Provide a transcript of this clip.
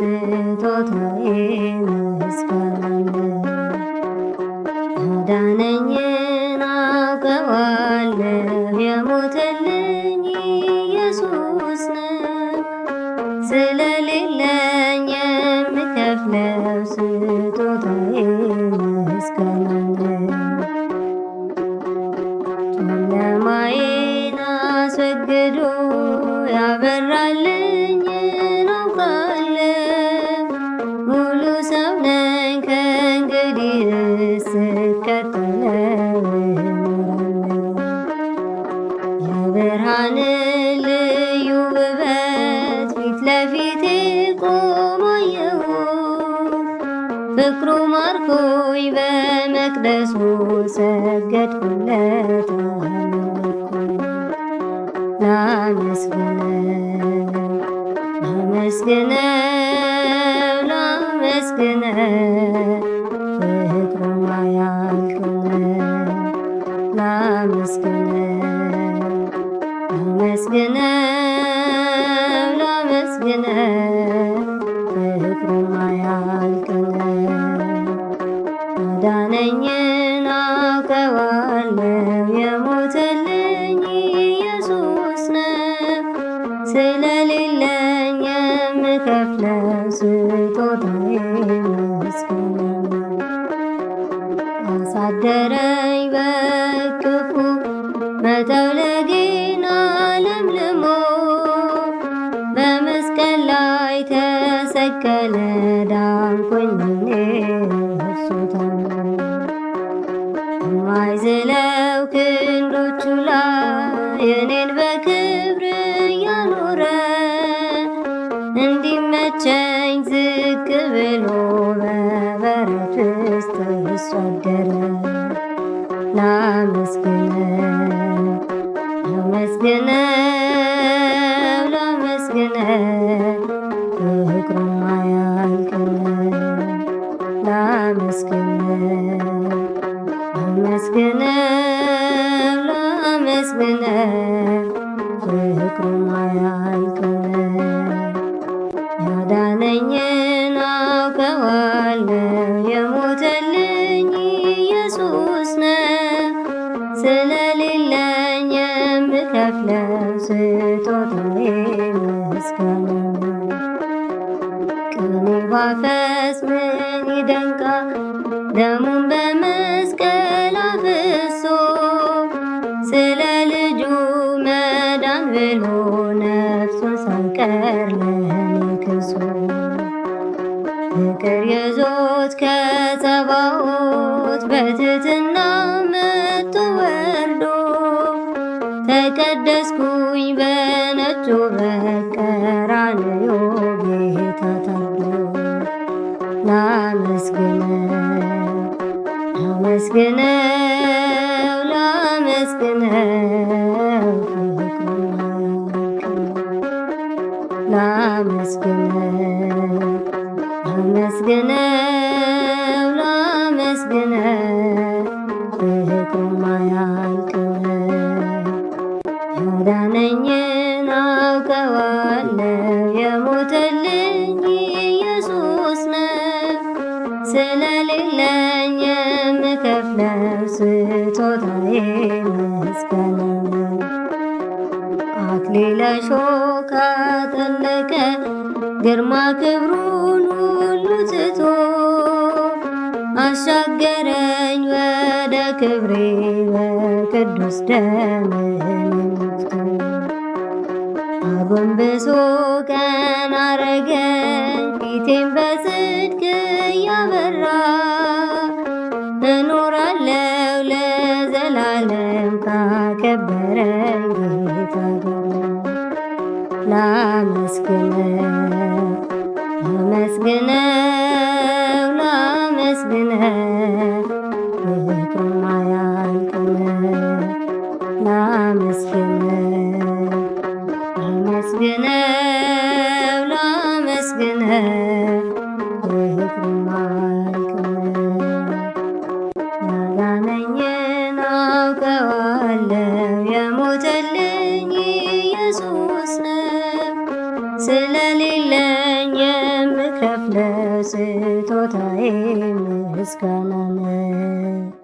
ስጦታዬ ምስጋና ያዳነኝን አውቀዋለሁ የሞተልኝ ኢየሱስ ነው። ስለሌለኝ የምከፍለው ስጦታዬ ምስጋና ነው። ጨለማዬን አስወግዶ ያበራልኝን አውቃለሁ። ሙሉ ሰው ነኝ ከእንግዲህ ስከተለው እኖራለሁ። የብርሃንን ልዩ ውበት ፊት ለፊቴ ቆሞ አየሁት። ፍቅሩ ማርኮኝ በመቅደሱ ሰገድኩለት አመለኩት። ላመስግነው ፍቅሩማ ያልቅ ነው። ላመስግነው ፍቅሩማ ያልቅ ነው። ያዳነኝን አውቀዋለሁ የሞተልኝ ኢየሱስ ነው። ስለሌለኝ የምከፍለው ስጦታዬ ምስጋና ነው። አሳደረኝ በእቅፉ መጠውለጌን አለምልሞ በመስቀል ላይ ተሰቀለ ዳንኩኝ እኔ እርሱ ታምኖ። የማይዝለው ክንዶቹ ላይ እኔን በክብር እያኖረ እንዲመቸኝ ዝቅ ብሎ በበረት ውስጥ እሱ አደረ። ላመስግነው ፍቅሩማ ያልቅ ነው። ላመስግነው ፍቅሩማ ያልቅ ነው። ያዳነኝን አውቀዋለሁ የሞተልኝ ኢየሱስ ነው። ስለሌለኝ የምከፍለው ስጦታዬ ምስጋና ነው። ቅኔ ባፈስ ምን ይደንቃል ደሙን በመስቀል አፍሶ ስለ ልጁ መዳን ብሎ ነፍሱን ሳይቀር ለኔ ክሶ። ፍቅር ይዞት ከጸባዖት በትሕትና መጥቶ ወርዶ ተቀደስኩኝ በነጩ በቀራንዮ ጌታ ታርዶ። ላመስግነው ፍቅሩማ ያልቅ ነው። ላመስግነው ፍቅሩማ ያልቅ ነው። ያዳነኝን አውቀዋለሁ የሞተልኝ ኢየሱስ ነው። ስለሌለኝ የምከፍለው ስጦታዬ ምስጋና ነው። አክሊለ ሾህ አጠለቀ ግርማ ክብሩን ሁሉ ትቶ አሻገረኝ ወደ ክብሬ በቅዱስ ደምህን ነክቶ። አጎንብሶ ቀና አረገኝ ፊቴን በጽድቅ እያበራ እኖራለሁ ለዘላለም ካከበረኝ ጌታ ጋር። ላመስግነው ፍቅሩማ ያልቅ ነው። ላመስግነው ፍቅሩማ ያልቅ ነው። ያዳነኝን አውቀዋለሁ የሞተልኝ ኢየሱስ ነው። ስለሌለኝ ልክፈፍለው ስጦታዬ ምስጋና ነው።